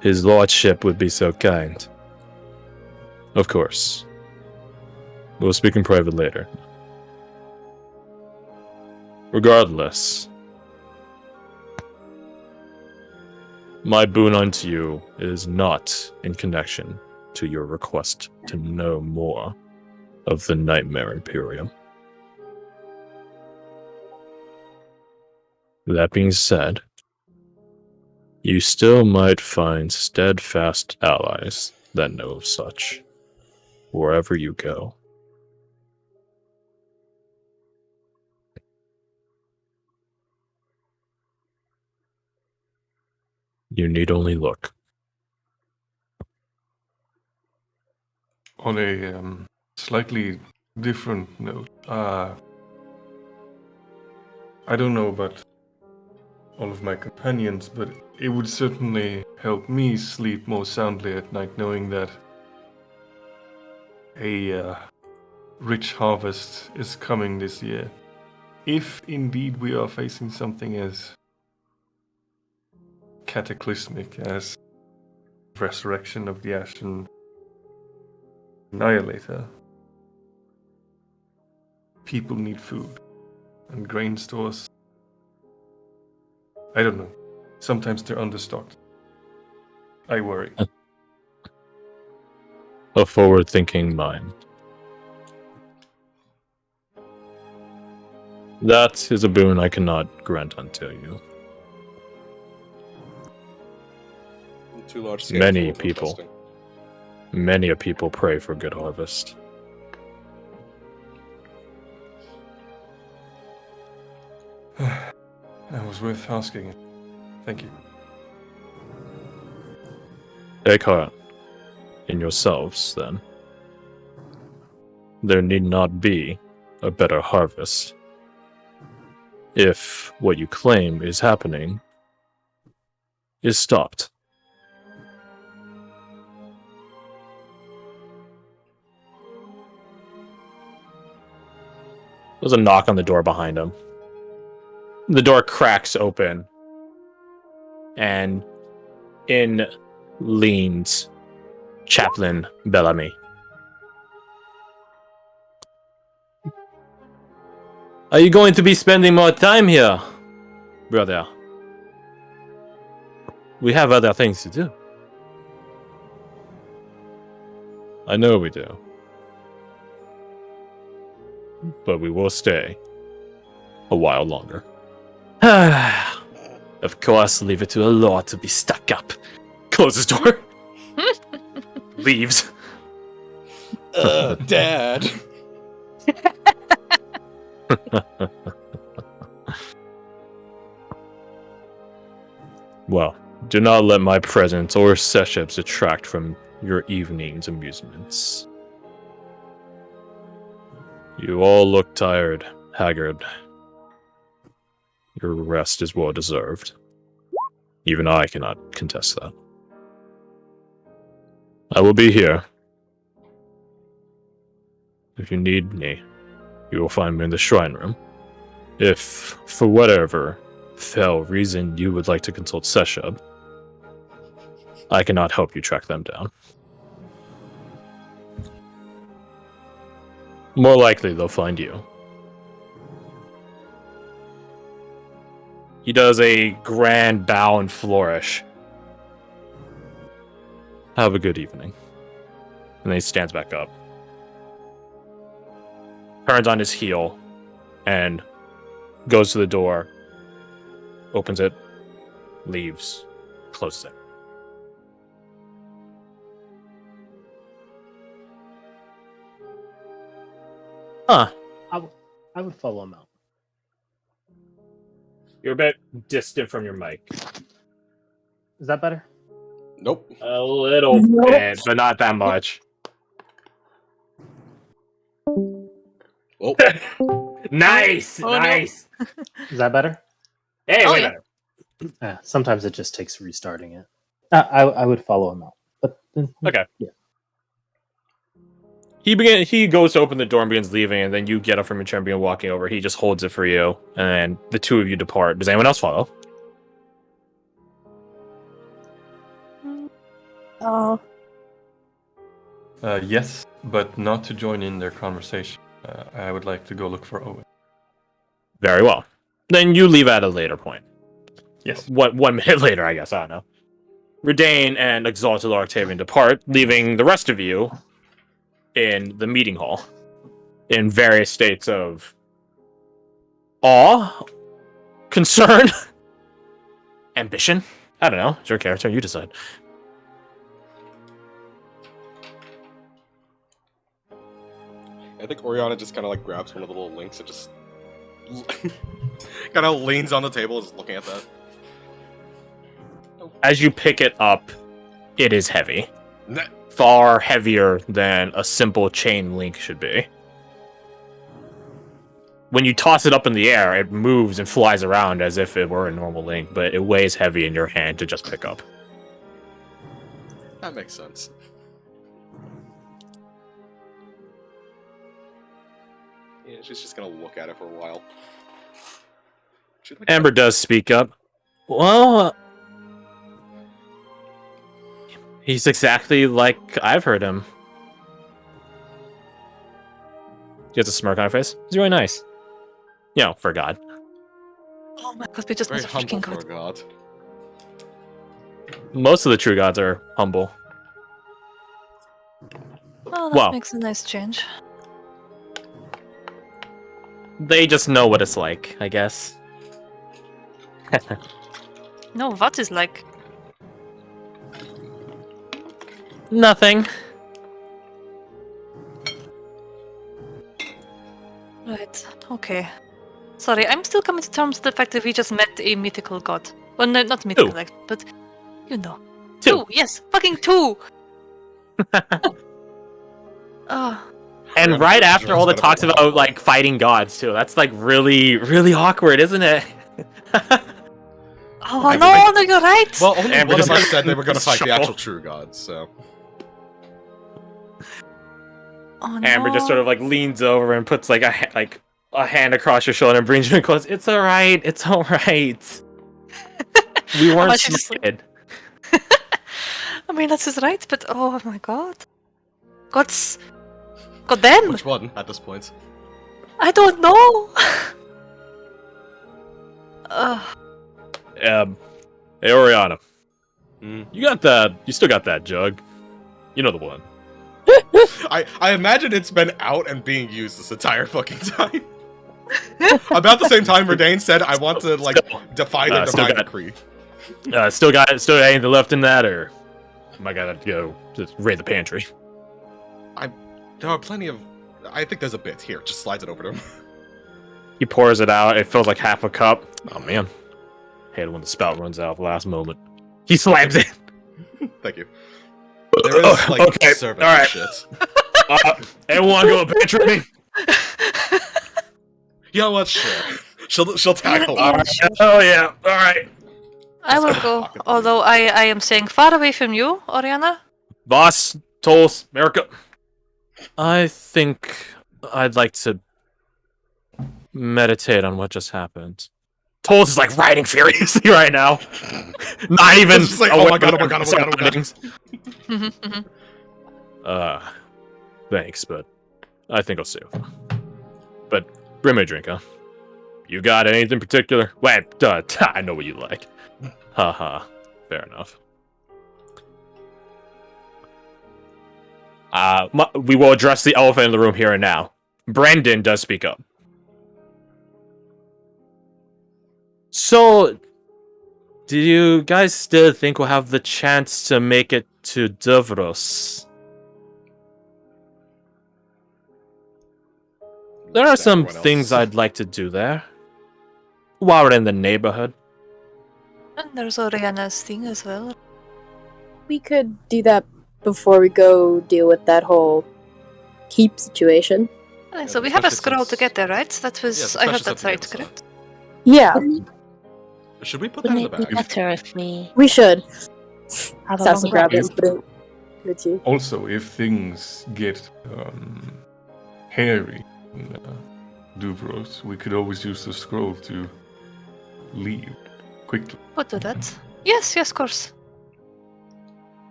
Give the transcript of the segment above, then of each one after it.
his lordship would be so kind. Of course. We'll speak in private later. Regardless, my boon unto you is not in connection to your request to know more of the Nightmare Imperium. That being said, you still might find steadfast allies that know of such, wherever you go. You need only look. On a slightly different note, I don't know about all of my companions, but it would certainly help me sleep more soundly at night knowing that a rich harvest is coming this year. If indeed we are facing something as cataclysmic as resurrection of the Ashen Annihilator, people need food, and grain stores, I don't know, sometimes they're understocked. I worry. A forward-thinking mind. That is a boon I cannot grant unto you. Too large Many a people pray for good harvest. That was worth asking. Thank you. Take heart in yourselves, then. There need not be a better harvest if what you claim is happening is stopped. There's a knock on the door behind him. The door cracks open, and in leans Chaplain Bellamy. Are you going to be spending more time here, brother? We have other things to do. I know we do. But we will stay a while longer. Of course, leave it to a lord to be stuck up. Closes door. Leaves. Dad. Well, do not let my presence or sessions detract from your evening's amusements. You all look tired, haggard. Your rest is well deserved. Even I cannot contest that. I will be here. If you need me, you will find me in the shrine room. If, for whatever fell reason you would like to consult Seshub, I cannot help you track them down. More likely they'll find you. He does a grand bow and flourish. Have a good evening. And then he stands back up. Turns on his heel and goes to the door, opens it, leaves, closes it. Huh. I would follow him out. You're a bit distant from your mic. Is that better? Nope. A little bit, but not that much. Oh. Nice! Oh, no. Nice! Is that better? Hey, Oh, way yeah. better. Sometimes it just takes restarting it. I would follow him out. But Okay. Yeah. He goes to open the door and begins leaving, and then you get up from your chair and begin walking over. He just holds it for you, and the two of you depart. Does anyone else follow? Oh, Yes, but not to join in their conversation. I would like to go look for Owen. Very well. Then you leave at a later point. Yes. 1 minute later, I guess. I don't know. Redain and Exalted Octavian depart, leaving the rest of you in the meeting hall in various states of awe, concern, ambition. I don't know. It's your character. You decide. I think Oriana just kind of like grabs one of the little links and just kind of leans on the table, just looking at that. As you pick it up, it is heavy. Nah. Far heavier than a simple chain link should be. When you toss it up in the air, it moves and flies around as if it were a normal link, but it weighs heavy in your hand to just pick up. That makes sense. Yeah, she's just gonna look at it for a while. Amber does speak up. Well, he's exactly like I've heard him. She has a smirk on her face. He's really nice. You know, for God. Oh my god, we just Very met a humble freaking for a god. god. Most of the true gods are humble. Oh, that Wow. makes a nice change. They just know what it's like, I guess. No, what is like? Nothing. Right, okay. Sorry, I'm still coming to terms with the fact that we just met a mythical god. Well, no, not mythical, like, but you know. Two. Yes, fucking two! Oh, And I'm right sure after John's all the got a talks bit about like fighting gods too. That's like really, really awkward, isn't it? oh no, you're right! Well, only Amber one of just- us said they were gonna fight the Shuffle. actual true gods, so. Oh, no. Amber just sort of like leans over and puts like a hand across your shoulder and brings you in close. It's all right. It's all right. We weren't much is- smited. I mean, that's his right, but oh my god. God's... God damn! Which one at this point? I don't know! Hey Oriana, Mm. you still got that jug. You know the one. I imagine it's been out and being used this entire fucking time. About the same time Redain said, I want to, like, defy the still divine got- decree. Still got anything left in that, or am I gonna go just raid the pantry? There are plenty of... I think there's a bit. Here, just slides it over to him. He pours it out. It fills like half a cup. Oh man, hate it when the spout runs out at the last moment. He slams it. Thank you. There is, like, Okay, servant alright. shit. Anyone go to the pantry with me? You know what? Sure. She'll tackle All him. right. Oh yeah. All right. I will go, although I am staying far away from you, Oriana. Boss, Tolls, America. I think I'd like to meditate on what just happened. Tolls is like riding furiously right now. Not even. It's just like, oh my god, oh my god, oh my god, oh my god. god. Thanks, but I think I'll stay with him. But bring me a drink, huh? You got anything particular? Wait, I know what you like. Haha, fair enough. We will address the elephant in the room here and now. Brendan does speak up. So, do you guys still think we'll have the chance to make it to Davros? There are some Everyone else. things I'd like to do there. While we're in the neighborhood. And there's Oriana's thing as well. we could do that before we go deal with that whole keep situation. And Yeah, so we have a especially scroll since- to get there, right? That was... Yeah, I heard especially that's since we right, have correct? Yeah, Should we put that in Wouldn't the it be bag? better if we we should. have a Sass will long grab it rest? and put it with you. Also, if things get hairy in Duvros, we could always use the scroll to leave quickly. We'll do that. Yes, of course.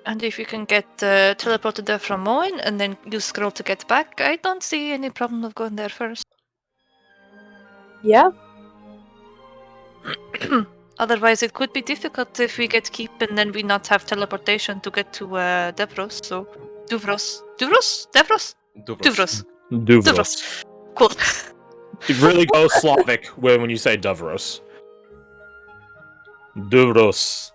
And if you can get teleported there from Moen and then use scroll to get back, I don't see any problem of going there first. Yeah. Otherwise, it could be difficult if we get keep and then we not have teleportation to get to Devros. So, Duvros. Duvros. Cool. You really go Slavic when you say Duvros. Duvros.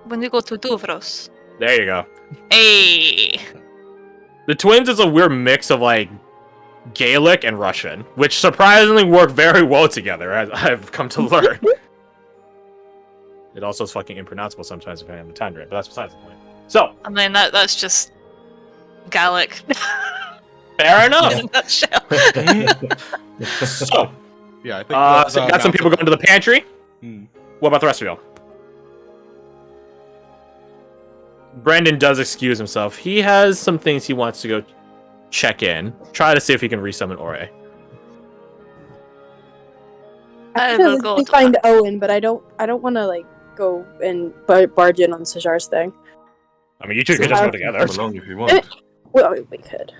When we go to Duvros. There you go. Hey! The twins is a weird mix of like Gaelic and Russian, which surprisingly work very well together, as I've come to learn. It also is fucking impronounceable sometimes depending on the time rate, but that's besides the point. So, I mean, that's just Gaelic. fair enough. In a nutshell. So, Yeah, I think so got some people going to the pantry. Hmm. What about the rest of y'all? Brandon does excuse himself. He has some things he wants to go check in. Try to see if he can resummon Ore. I I will could go like, to find Owen, but I don't want to like go and barge in on Sajar's thing. I mean, you two could just go together. Come along if you want. Well, we could.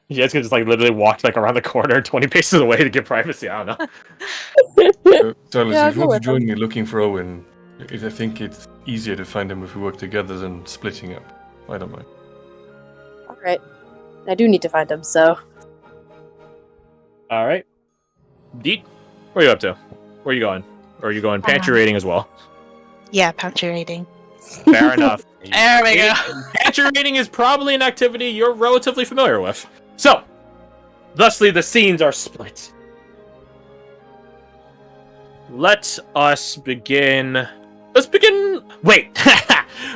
You guys could just like literally walk like around the corner 20 paces away to get privacy. I don't know. Silas, Yeah, if you go want to with join me looking for Owen, I think it's easier to find him if we work together than splitting up. I don't mind. All right. I do need to find him, so All right. Deet, where are you up to? Where are you going? Or are you going pantry raiding as well? Yeah, pantry raiding. Fair enough. There we go. Pantry raiding is probably an activity you're relatively familiar with. So, thusly the scenes are split. Let us begin. Let's begin. Wait.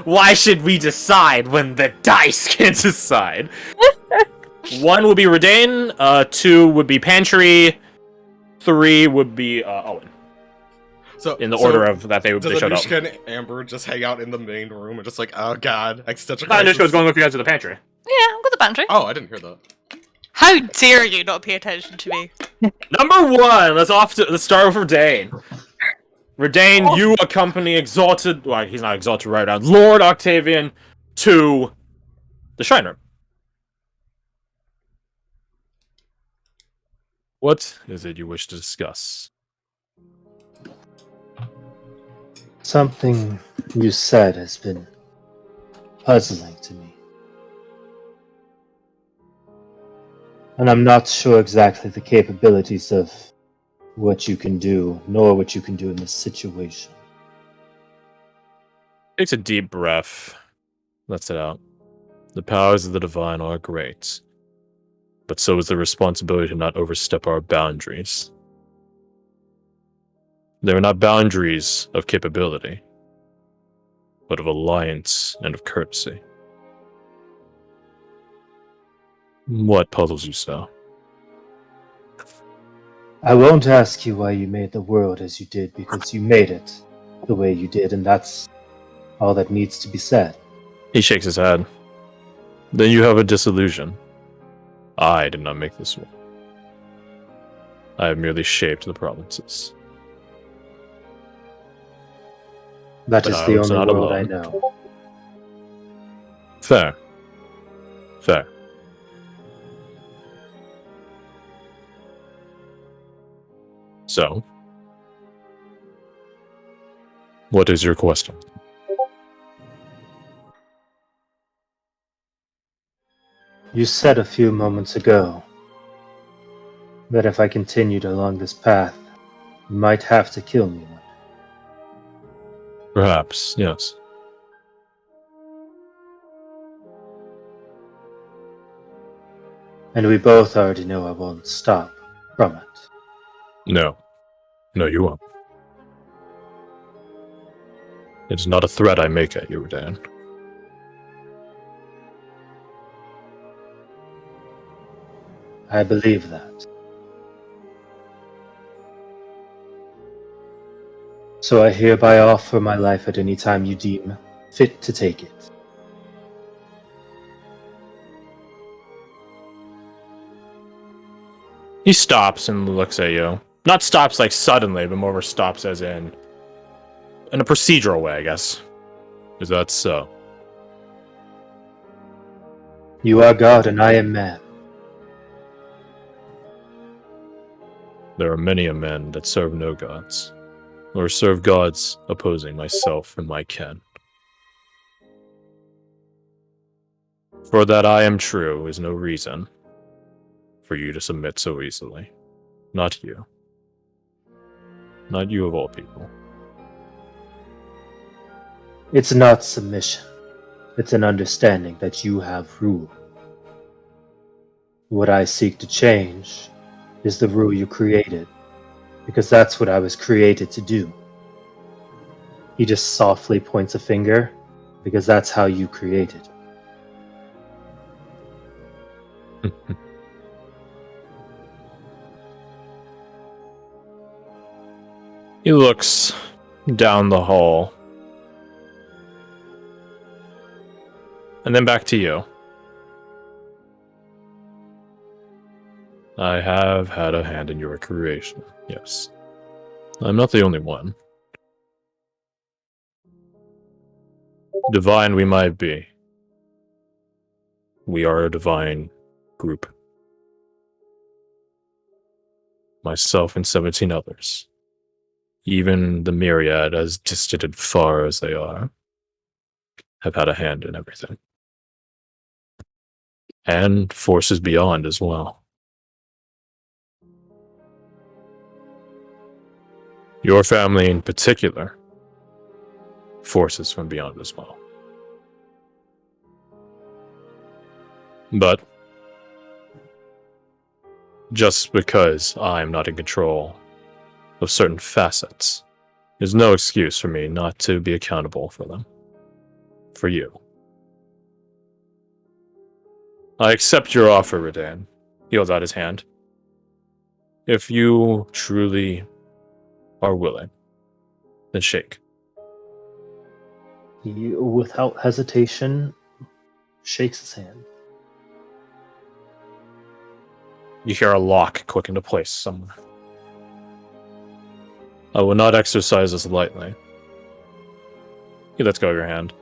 Why should we decide when the dice can decide? 1 would be Redain, 2 would be Pantry, 3 would be Owen. So In the order of that they does showed up. Anushka and Amber just hang out in the main room and just like, oh god, existential I crisis? Anushka was going with you guys to the pantry. Yeah, I'm good at pantry. Oh, I didn't hear that. How dare you not pay attention to me? Number 1, let's start with Redain. Redain, you accompany Exalted, well, he's not Exalted right now, Lord Octavian to the Shrine Room. What is it you wish to discuss? Something you said has been puzzling to me. And I'm not sure exactly the capabilities of what you can do, nor what you can do in this situation. Takes a deep breath. Lets it out. The powers of the divine are great, but so is the responsibility to not overstep our boundaries. They are not boundaries of capability, but of alliance and of courtesy. What puzzles you so? I won't ask you why you made the world as you did, because you made it the way you did, and that's all that needs to be said. He shakes his head. Then you have a disillusion. I did not make this one. I have merely shaped the provinces. That But is I the was only not world I alone. know. Fair. Fair. So, what is your question? You said a few moments ago that if I continued along this path, you might have to kill me. Perhaps, yes. And we both already know I won't stop from it. No. No, you won't. It is not a threat I make at you, Dan. I believe that. So I hereby offer my life at any time you deem fit to take it. He stops and looks at you. Not stops like suddenly, but more stops as in a procedural way, I guess. Is that so? You are God and I am man. There are many a men that serve no gods, or serve gods opposing myself and my kin. For that I am true is no reason for you to submit so easily. Not you. Not you of all people. It's not submission. It's an understanding that you have rule. What I seek to change is the rule you created, because that's what I was created to do. He just softly points a finger, because that's how you created. He looks down the hall. And then back to you. I have had a hand in your creation, yes. I'm not the only one. Divine we might be. We are a divine group. Myself and 17 others. Even the myriad, as distant and far as they are, have had a hand in everything. And forces beyond as well. Your family in particular, forces from beyond as well. But just because I'm not in control of certain facets is no excuse for me not to be accountable for them. For you. I accept your offer, Redan. He holds out his hand. If you truly are willing, then shake. He, without hesitation, shakes his hand. You hear a lock click into place somewhere. I will not exercise this lightly. He lets go of your hand.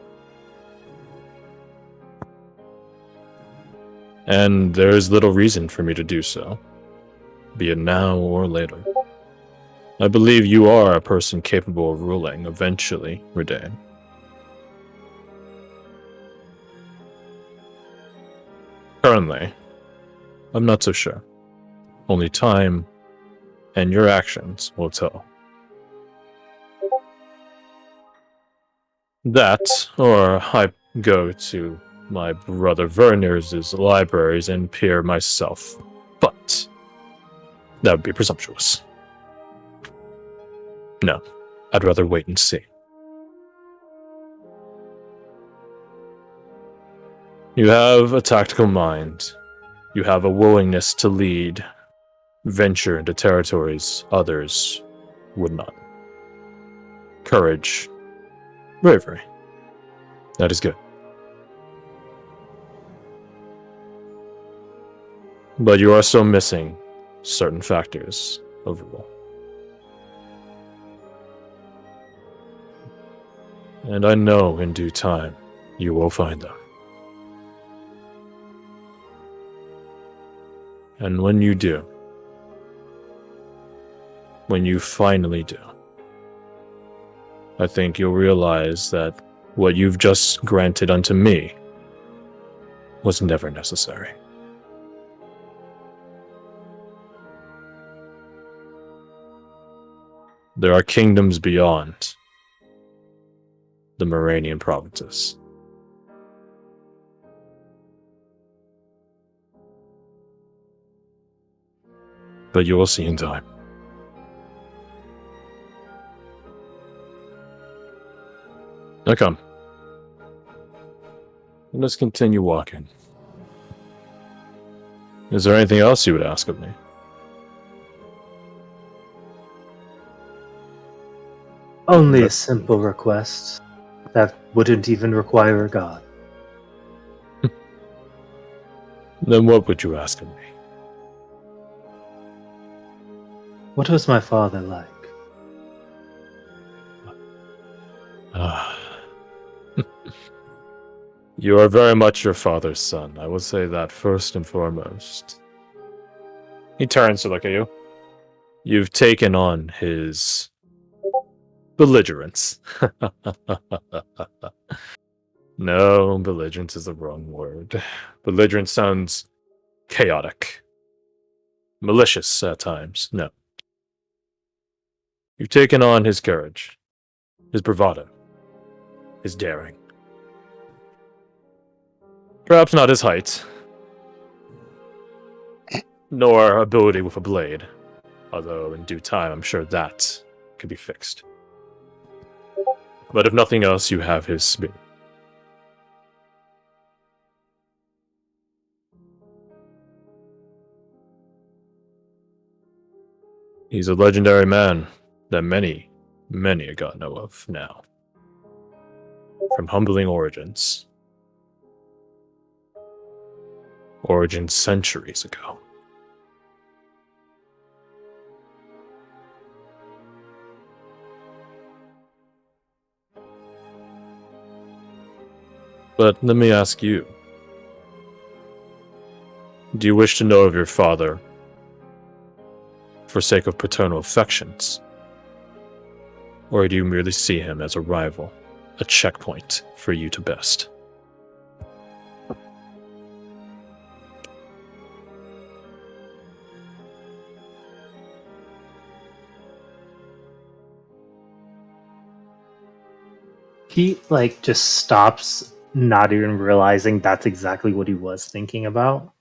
And there is little reason for me to do so, be it now or later. I believe you are a person capable of ruling eventually, Redan. Currently, I'm not so sure. Only time and your actions will tell. That, or I go to my brother Werner's libraries and peer myself. But that would be presumptuous. No, I'd rather wait and see. You have a tactical mind. You have a willingness to lead, venture into territories others would not. Courage, bravery. That is good. But you are still missing certain factors overall. And I know in due time you will find them. And when you do, when you finally do, I think you'll realize that what you've just granted unto me was never necessary. There are kingdoms beyond the Moranian provinces. But you will see in time. Now come. Let's continue walking. Is there anything else you would ask of me? Only a simple request that wouldn't even require a god. Then what would you ask of me? What was my father like? You are very much your father's son. I will say that first and foremost. He turns to look at you. You've taken on his belligerence. No, belligerence is the wrong word. Belligerence sounds chaotic. Malicious at times. No. You've taken on his courage, his bravado, his daring. Perhaps not his height, nor ability with a blade, although in due time I'm sure that could be fixed. But if nothing else, you have his spirit. He's a legendary man that many a god know of now. From humbling origins. Origins centuries ago. But let me ask you. Do you wish to know of your father for sake of paternal affections? Or do you merely see him as a rival, a checkpoint for you to best? He just stops, not even realizing that's exactly what he was thinking about.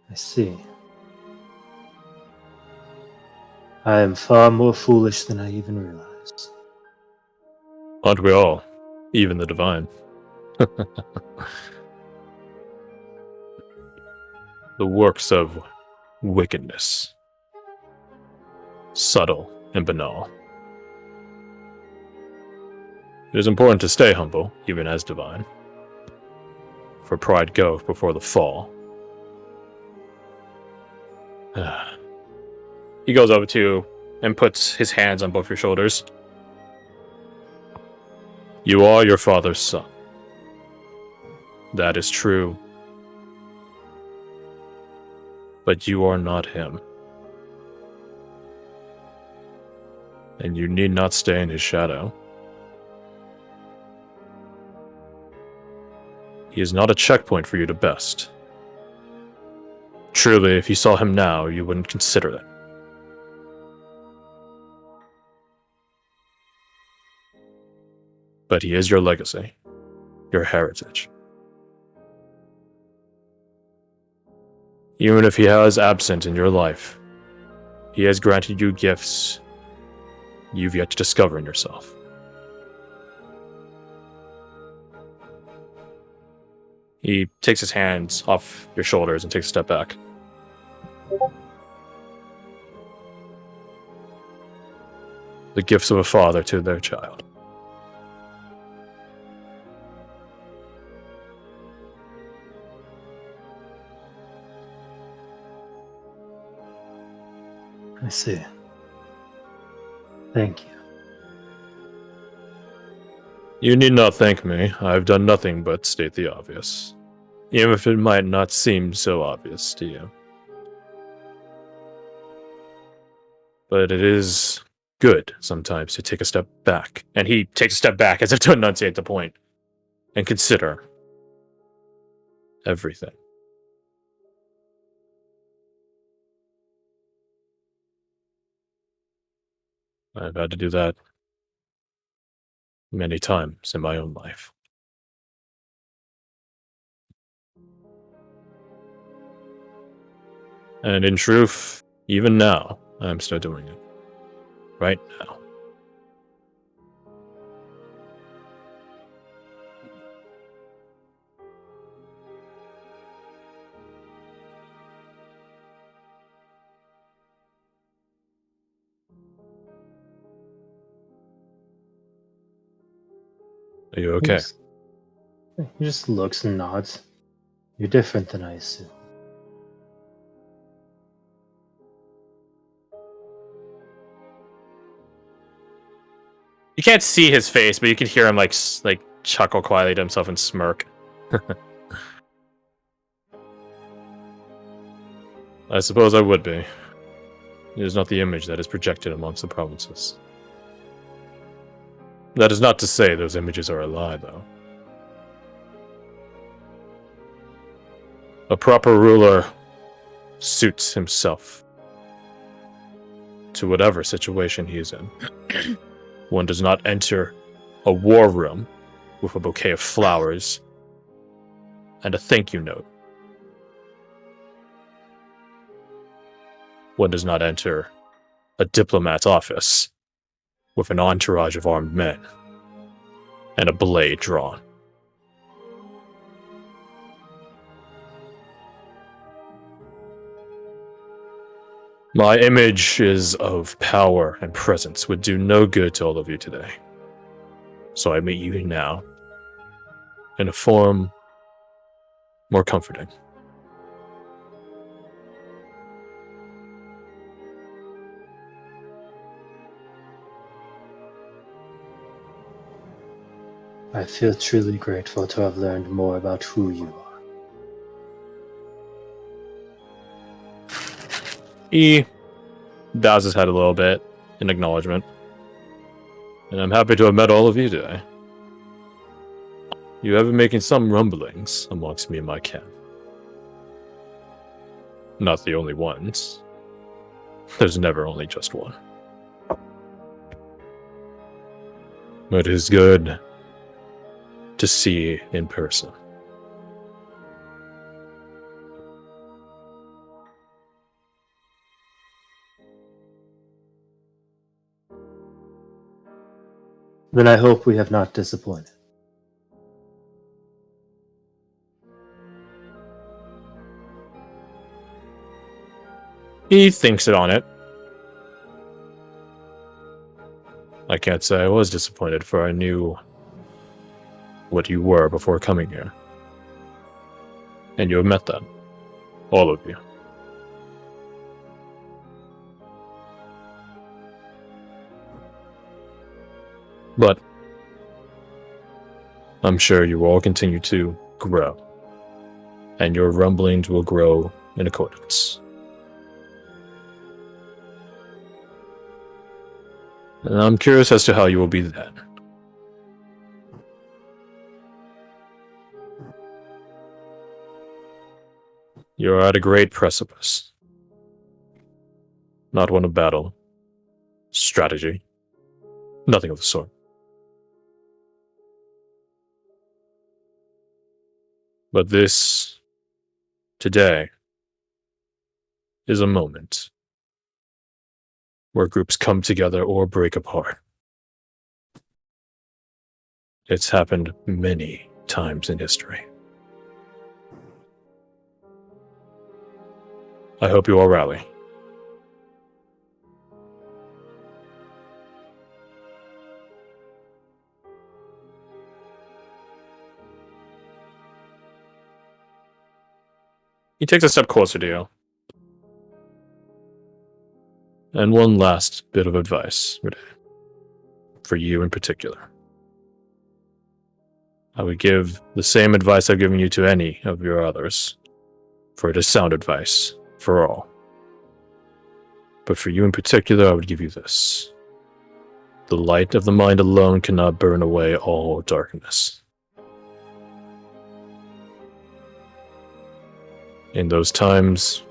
I see. I am far more foolish than I even realized. Aren't we all? Even the divine. The works of wickedness. Subtle and banal. It is important to stay humble, even as divine. For pride goeth before the fall. He goes over to you and puts his hands on both your shoulders. You are your father's son. That is true. But you are not him. And you need not stay in his shadow. He is not a checkpoint for you to best. Truly, if you saw him now, you wouldn't consider it. But he is your legacy, your heritage. Even if he has absent in your life, he has granted you gifts you've yet to discover in yourself. He takes his hands off your shoulders and takes a step back. The gifts of a father to their child. I see. Thank you. You need not thank me. I've done nothing but state the obvious. Even if it might not seem so obvious to you. But it is good sometimes to take a step back. And he takes a step back as if to enunciate the point. And consider everything. I've had to do that many times in my own life. And in truth, even now, I'm still doing it. Right now. Are you okay? He just looks and nods. You're different than I assumed. You can't see his face, but you can hear him like chuckle quietly to himself and smirk. I suppose I would be. It is not the image that is projected amongst the provinces. That is not to say those images are a lie, though. A proper ruler suits himself to whatever situation he is in. One does not enter a war room with a bouquet of flowers and a thank you note. One does not enter a diplomat's office with an entourage of armed men and a blade drawn. My image is of power and presence would do no good to all of you today. So I meet you now in a form more comforting. I feel truly grateful to have learned more about who you are. He bows his head a little bit in acknowledgement. And I'm happy to have met all of you today. You have been making some rumblings amongst me and my camp. Not the only ones. There's never only just one. But it is good to see in person. Then I hope we have not disappointed. He thinks it on it. I can't say I was disappointed, for I knew what you were before coming here. And you have met that. All of you. But I'm sure you will all continue to grow. And your rumblings will grow in accordance. And I'm curious as to how you will be then. You are at a great precipice. Not one of battle, strategy, nothing of the sort. But this, today, is a moment where groups come together or break apart. It's happened many times in history. I hope you all rally. He takes a step closer to you. And one last bit of advice, for you in particular. I would give the same advice I've given you to any of your others, for it is sound advice for all. But for you in particular, I would give you this. The light of the mind alone cannot burn away all darkness. In those times,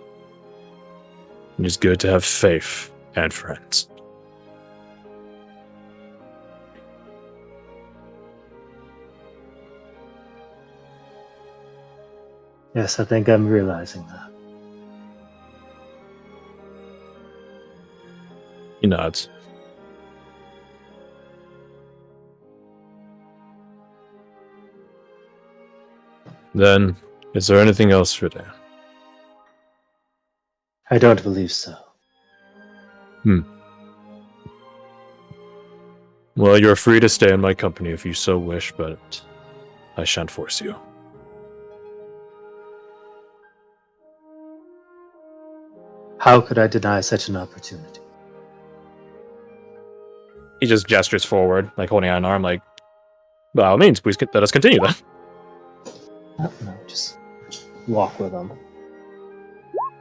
it is good to have faith and friends. Yes, I think I'm realizing that. He nods. Then, is there anything else for today? I don't believe so. Well, you're free to stay in my company if you so wish, but I shan't force you. How could I deny such an opportunity? He just gestures forward, like holding out an arm, like, by all means, please let us continue then. No, just walk with them.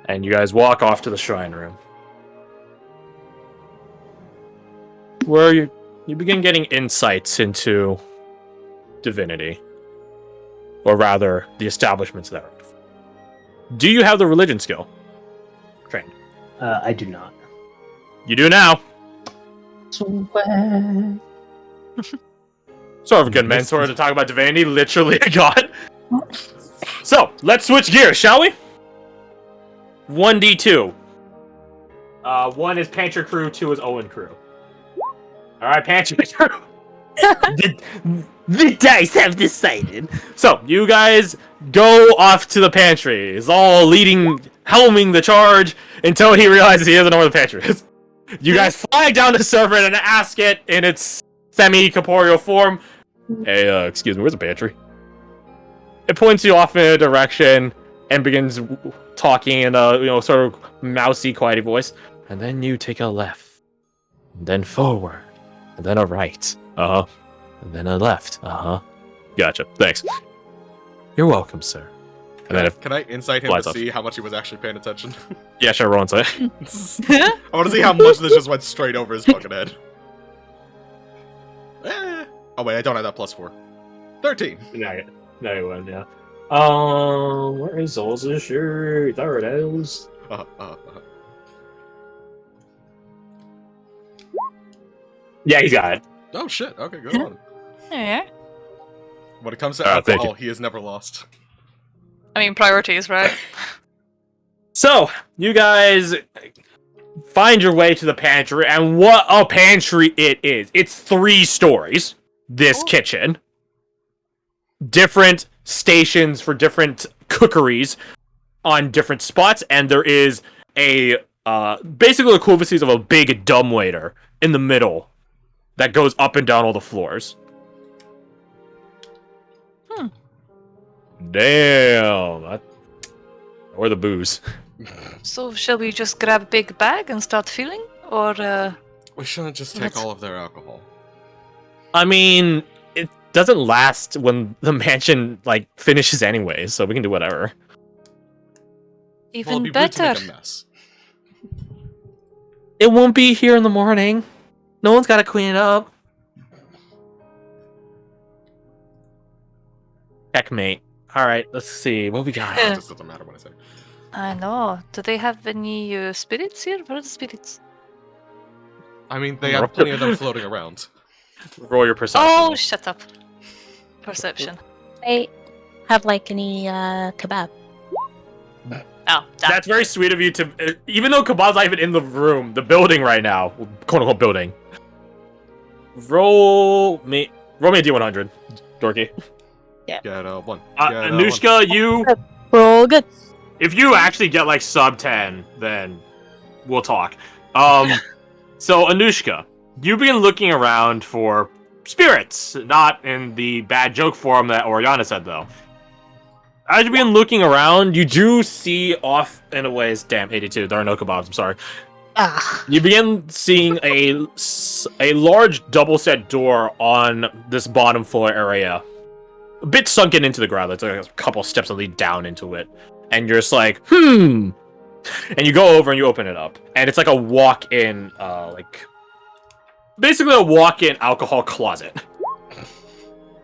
And you guys walk off to the shrine room, where you begin getting insights into divinity, or rather, the establishments thereof. Do you have the religion skill trained? I do not. You do now. Swag. Sort of a good mentor to talk about divinity, literally a god. So, let's switch gears, shall we? 1d2. 1 is Pantry Crew, 2 is Owen Crew. Alright, Pantry Crew. The dice have decided. So, you guys go off to the pantry. He's all helming the charge until he realizes he doesn't know where the pantry is. You guys fly down the servant and ask it in its semi-corporeal form. Hey, excuse me, where's the pantry? It points you off in a direction and begins talking in a sort of mousy, quiety voice. And then you take a left, and then forward, and then a right. And then a left. Gotcha. Thanks. You're welcome, sir. And then Can I insight him to see how much he was actually paying attention? Yeah, sure, roll insight. I want to see how much this just went straight over his fucking head. Oh wait, I don't have that +4. 13. No, you won't, yeah. Where is Zol's shirt? There it is. Yeah, he's got it. Oh shit, okay, go on. Yeah. When it comes to thank alcohol, he has never lost. I mean, priorities, right? So, you guys find your way to the pantry, and what a pantry it is. It's 3 stories, this kitchen. Different stations for different cookeries on different spots, and there is a, basically the equivalencies of a big dumbwaiter in the middle that goes up and down all the floors. Damn. Or the booze. So, shall we just grab a big bag and start filling? Or, We shouldn't just take all of their alcohol. I mean, it doesn't last when the mansion, finishes anyway, so we can do whatever. even Well, it'd be rude to better. make a mess. It won't be here in the morning. No one's gotta clean it up. Checkmate. Alright, let's see. What we got? It just doesn't matter what I say. I know. Do they have any spirits here? Where are the spirits? I mean, they have plenty of them floating around. Roll your perception. Oh, shut up. Perception. I have any kebab. Oh, damn. That's very sweet of you to... even though Kabbal's not even in the room, the building right now, quote-unquote building. Roll me a D100, Dorky. Get 1. Anushka, you... Roll good. If you actually get, sub 10, then we'll talk. So, Anushka, you begin looking around for spirits, not in the bad joke form that Oriana said, though. As you begin looking around, you do see off in a ways... Damn, 82, there are no kebabs, I'm sorry. You begin seeing a large double-set door on this bottom floor area. A bit sunken into the ground. There's a couple steps that lead down into it. And you're just like, And you go over and you open it up. And it's like a walk-in, basically a walk-in alcohol closet.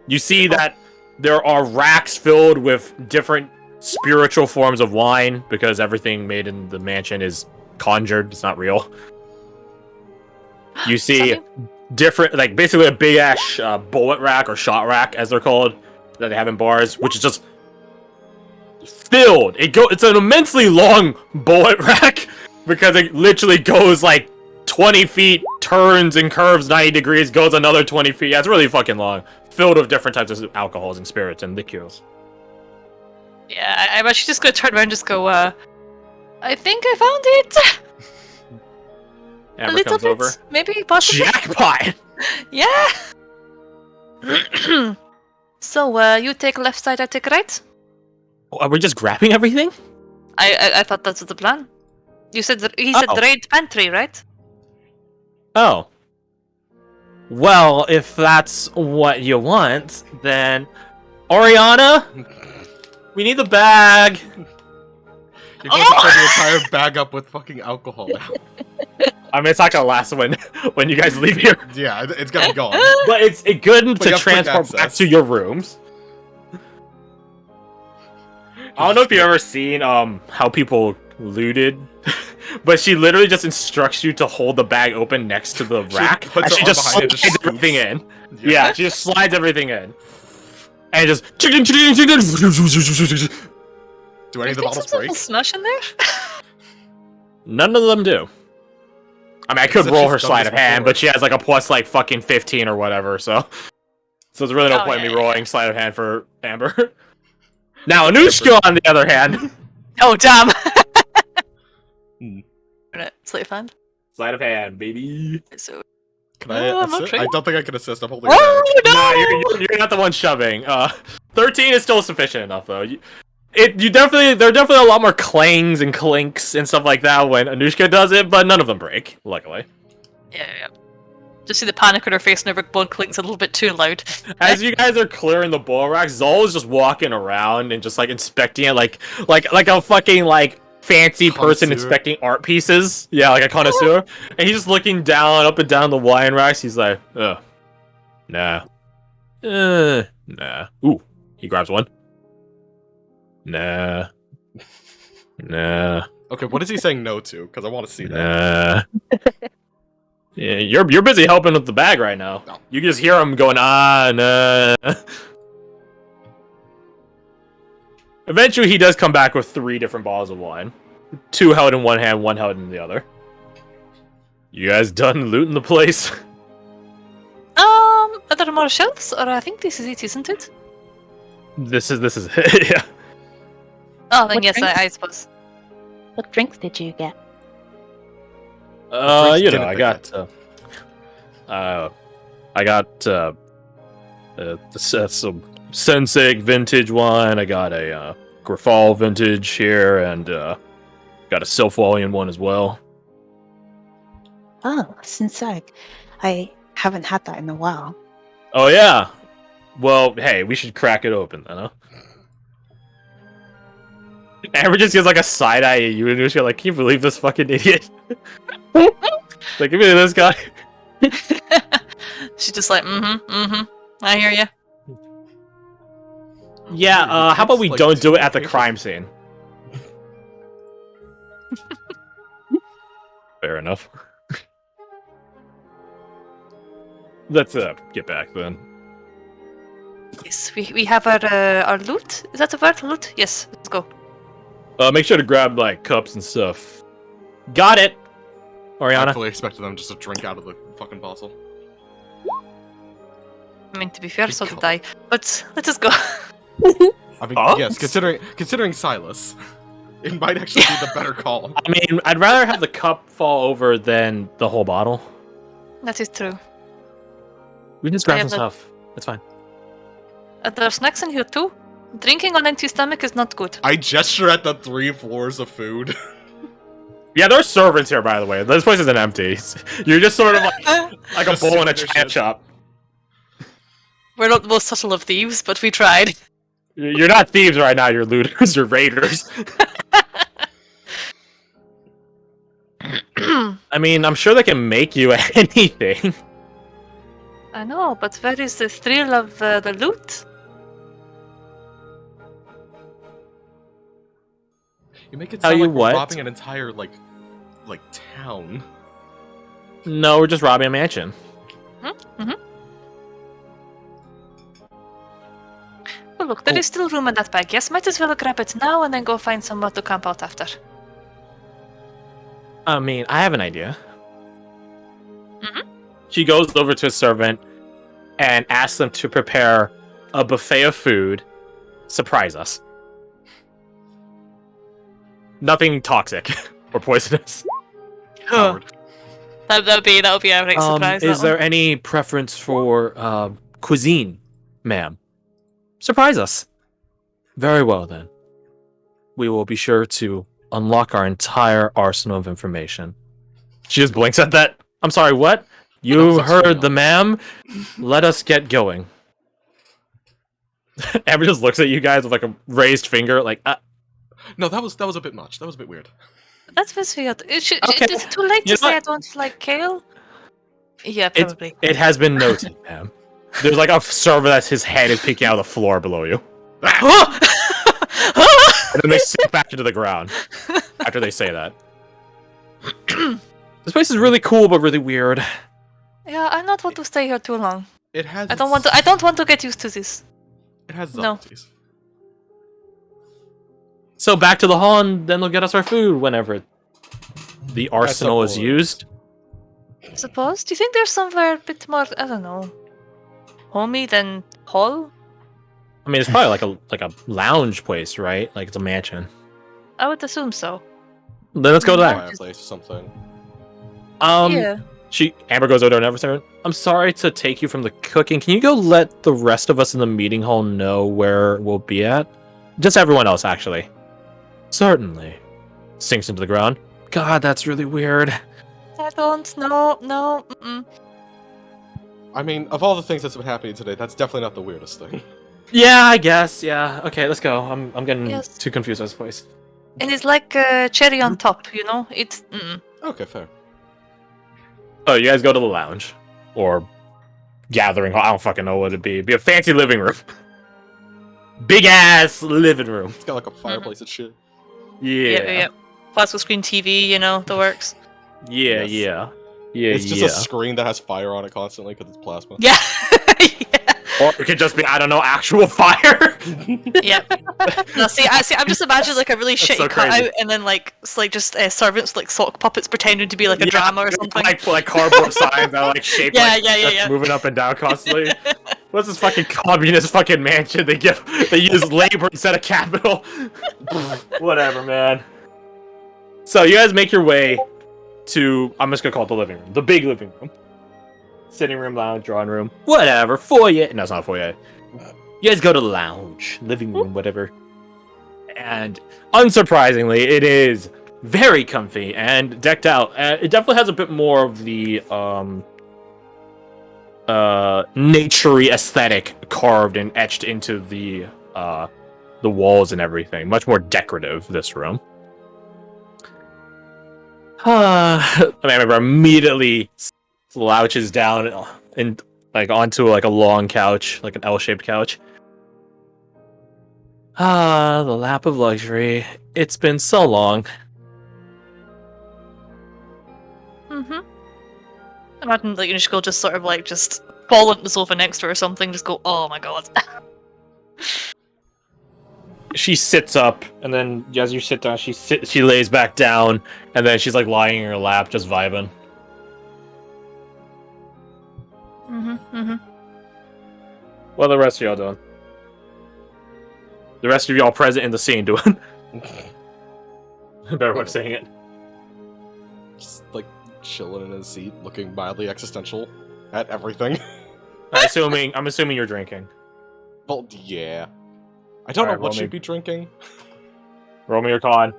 You see that there are racks filled with different spiritual forms of wine, because everything made in the mansion is conjured, it's not real. You see different, basically a big-ass bullet rack, or shot rack, as they're called, that they have in bars, which is just filled. It's an immensely long bullet rack, because it literally goes 20 feet, turns and curves 90 degrees, goes another 20 feet. Yeah, it's really fucking long. Filled with different types of alcohols and spirits and liqueurs. Yeah, I'm actually just gonna turn around and just go, I think I found it! Amber a little comes bit, over. maybe, possibly. Jackpot! Yeah! So, you take left side, I take right? Are we just grabbing everything? I thought that's the plan. You said, he said Oh. raid pantry, right? Oh. Well, if that's what you want, then Oriana, we need the bag. You're going to fill the entire bag up with fucking alcohol now. I mean, it's not gonna last when you guys leave here, Yeah, it's gonna be gone. but it's good But to you have quick transport back access. to your rooms. I don't know if you've ever seen how people looted, but she literally just instructs you to hold the bag open next to the rack, puts and her she arm just behind it and slides just everything scoops. in. Yeah, she just slides everything in, and just. Do any of the Think bottles something break? will smash in there? None of them do. I mean, I could Except roll she's her done sleight this of hand, before. but she has like a plus like fucking 15 or whatever, so there's really no Oh, point in yeah, me rolling sleight of hand for Amber. Now, Anushka, on the other hand, Oh, damn! Hmm. Sleight of hand. sleight of hand, baby. So, Can I I'm not assist? sure. I don't think I can assist. I'm holding it back. oh no! Nah, you're not the one shoving. 13 is still sufficient enough, though. There are definitely a lot more clangs and clinks and stuff like that when Anushka does it, but none of them break, luckily. Yeah. Just see the panic on her face and her bone clinks a little bit too loud. As you guys are clearing the bull rack, Zol is just walking around and just like inspecting it like a fucking like fancy person Connoisseur. inspecting art pieces. Yeah, like a connoisseur. And he's just looking down, up and down the wine racks. He's like, nah. Nah. Ooh, he grabs one. Nah. Nah. Okay, what is he saying no to? Because I want to see that. Nah. Yeah, you're busy helping with the bag right now. No. You can just hear him going, nah. Eventually, he does come back with 3 different bottles of wine. 2 held in one hand, 1 held in the other. You guys done looting the place? Are there more shelves? Or I think this is it, isn't it? This is it, yeah. Oh, then What yes, drinks? I suppose. What drinks did you get? drinks You know, didn't I they got some Sensei vintage wine. I got a Grafal vintage here, and got a Silpholian one as well. Oh, Sinsag. I haven't had that in a while. Oh yeah. Well, hey, we should crack it open then, huh? Amber just gives like a side eye at you, and you're like, "Can you believe this fucking idiot?" Like, give me this guy. She's just like, I hear you. Yeah. How about we Like, don't do it at the facial- crime scene? Fair enough. Let's get back then. Yes, we have our loot. Is that the word? Loot? Yes, let's go. Make sure to grab like cups and stuff. Got it, I Oriana. fully expected them just to drink out of the fucking bottle. I mean, to be fair, so Good did I. But let us go. I mean, Huh? yes, considering Silas, it might actually be the better call. I mean, I'd rather have the cup fall over than the whole bottle. That is true. We can just I grab have some the- stuff. That's fine. There are snacks in here too. Drinking on empty stomach is not good. I gesture at the 3 floors of food. Yeah, there are servants here, by the way. This place isn't empty. You're just sort of like a Just bull in a sitting there china shit. shop. We're not the most subtle of thieves, but we tried. You're not thieves right now. You're looters. You're raiders. I mean, I'm sure they can make you anything. I know, but where is the thrill of the loot? You make it Tell sound you like what. we're robbing an entire like town. No, we're just robbing a mansion. Oh look, there is still room in that bag. Yes, might as well grab it now and then go find somewhere to camp out after. I mean, I have an idea. Mhm. She goes over to a servant and asks them to prepare a buffet of food. Surprise us. Nothing toxic or poisonous. Howard. That would be a right surprise. Is there any preference for cuisine, ma'am? Surprise us. Very well then. We will be sure to unlock our entire arsenal of information. She just blinks at that. I'm sorry, what? You was heard extreme the ma'am. Let us get going. Amber just looks at you guys with like a raised finger, like, No, that was a bit much. That was a bit weird. That's weird. Is Okay. it too late You to know say what? I don't like kale? Yeah, probably. It has been noted, ma'am. There's like a server that's his head is peeking out of the floor below you. And then they sink back into the ground after they say that. This place is really cool, but really weird. Yeah, I not want to stay here too long. It has. I don't want to get used to this. It has No. zombies. So back to the hall, and then they'll get us our food whenever the arsenal is suppose. used. Suppose? Do you think there's somewhere a bit more, I don't know, homey than hall? I mean, it's probably like a lounge place, right? Like it's a mansion. I would assume so. Then let's go to that. Fireplace or something. Yeah. Amber goes over to another servant. I'm sorry to take you from the cooking. Can you go let the rest of us in the meeting hall know where we'll be at? Just everyone else, actually. Certainly. Sinks into the ground. God, that's really weird. I don't know. No. Mm-mm. I mean, of all the things that's been happening today, that's definitely not the weirdest thing. Yeah, I guess. Yeah. Okay, let's go. I'm getting Yes. too confused with this place. And it's like cherry on top, you know? It's. Mm-mm. Okay, fair. Oh, you guys go to the lounge or gathering hall. I don't fucking know what it'd be. It'd be a fancy living room. Big ass living room. It's got like a fireplace and shit. Yeah. Plasma screen TV, you know, the works. Yeah. Yes. Yeah. Yeah. It's just a screen that has fire on it constantly because it's plasma. Yeah. Or it could just be, I don't know, actual fire. Yeah. No, see, I'm just imagining like a really That's shitty so cutout, crazy. and then like servants like sock puppets pretending to be like a drama or something. Like cardboard signs that are like shaped Yeah, like yeah. that's moving up and down constantly. What's this fucking communist fucking mansion? They use labor instead of capital. Whatever, man. So you guys make your way to, I'm just gonna call it the living room, the big living room. Sitting room, lounge, drawing room, whatever, foyer. No, it's not a foyer. You guys go to the lounge, living room, whatever. And unsurprisingly, it is very comfy and decked out. It definitely has a bit more of the naturey aesthetic carved and etched into the walls and everything. Much more decorative, this room. I remember immediately slouches down and like onto like a long couch, like an L-shaped couch. The lap of luxury. It's been so long. Mm-hmm. Imagine like Inishko just sort of like just fall into the sofa next to her or something, just go, oh my god. She sits up, and then as you sit down, she lays back down, and then she's like lying in your lap, just vibing. What are the rest of y'all doing? The rest of y'all present in the scene doing? Better way of saying it. Just like chilling in his seat, looking mildly existential at everything. I'm assuming you're drinking. Well, yeah. I don't know Alright, what roll she'd me. be drinking. Roll me your con.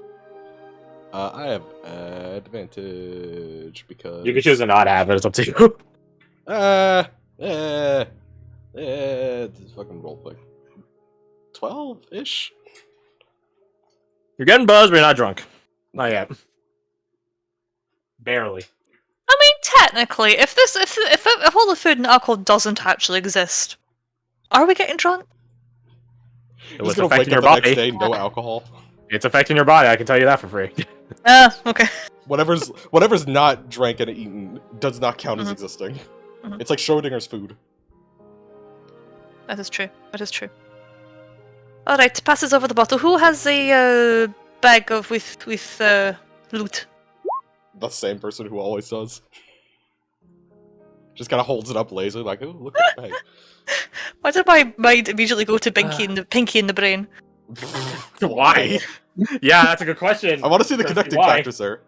I have advantage because You can choose to not have it. It's up to you. This fucking roll quick. 12-ish? You're getting buzzed, but you're not drunk. Not yet. Barely. I mean, technically, if all the food and alcohol doesn't actually exist, are we getting drunk? It Just was gonna affecting wake your up the next body. day, no alcohol. It's affecting your body. I can tell you that for free. Okay. Whatever's not drank and eaten does not count as Mhm. existing. Mhm. It's like Schrodinger's food. That is true. That is true. All right, passes over the bottle. Who has a bag of with loot? The same person who always does. Just kind of holds it up lazily, like, "Ooh, look at the bag." Why did my mind immediately go to Pinky in the brain? Why? Yeah, that's a good question. I want to see the Let's see connecting why. factor, sir.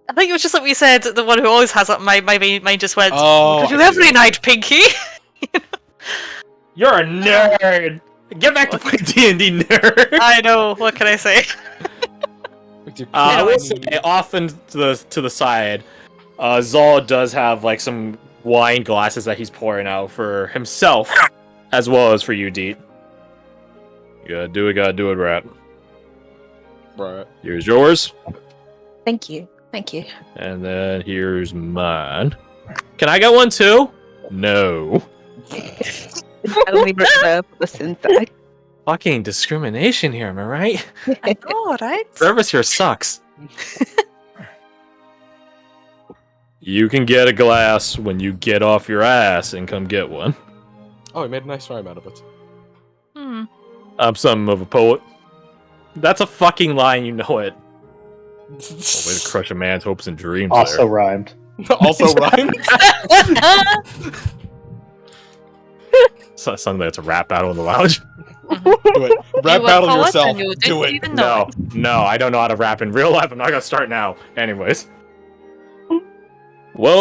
I think it was just like we said, the one who always has it. My mind just went. Oh, Could you I see every it. night, Pinky? You're a nerd. Get back to playing D&D, nerd. I know. What can I say? With your I will tiny- say, off and to the side, Zal does have like some wine glasses that he's pouring out for himself, as well as for you, Deet. You gotta do it, Rat. Right. Here's yours, Thank you. Thank you. and then here's mine. Can I get one too? No. I only put this inside. Fucking discrimination here, am I right? I know, right? Service here sucks. You can get a glass when you get off your ass and come get one. Oh, he made a nice rhyme out of it. Hmm. I'm something of a poet. That's a fucking line, you know it. Oh, way to crush a man's hopes and dreams. Also there. rhymed. Also rhymed. So, something that's a rap battle in the lounge. Do it. Rap You a battle poet yourself. and you Do didn't it. even know No, I don't know how to rap in real life. I'm not gonna start now. Anyways. Well.